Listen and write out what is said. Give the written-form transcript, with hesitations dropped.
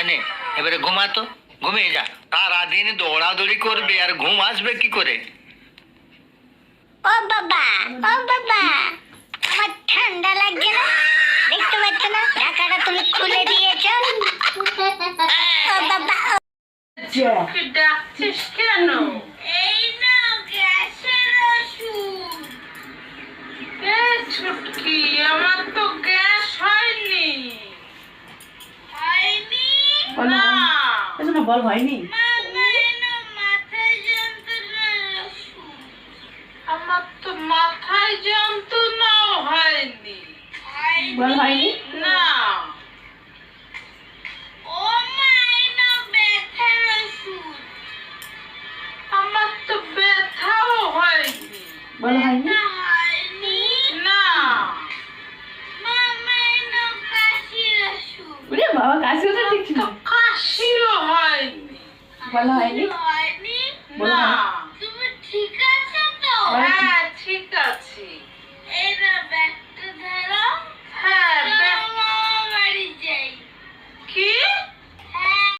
নে এবারে ঘুমা তো, ঘুমিয়ে যা। সারাদিন দৌড়াদৌড়ি করবে আর ঘুম আসবে কি করে? ও বাবা, ও বাবা, আমার ঠান্ডা লাগছে না? দেখতে পাচ্ছ না ঢাকাটা তুমি খুলে দিয়েছো? ও বাবা, ডাকছিস কেন? এই নাও গ্যাসের ওষুধ। ছুটকি, আমার তো গ্যাস হয়নি। হয়নি? না, বল হয়নি। মামা এনো মাথায় যন্ত্রণার ওষুধ। আমার তো মাথায় যন্ত্রণাও হয়নি। বল হয়নি। না, ও মা এনো ব্যথার ওষুধ। আমার তো ব্যথাও হয়নি। বল হয়নি। ব্যথা হয়নি? না, মামা এনো কাশির ওষুধ। ওরে বাবা, কাশি তো ঠিক ছিল। তো কাশিও হয়নি। বল হয়নি। হয়নি? বল না, হয়নি।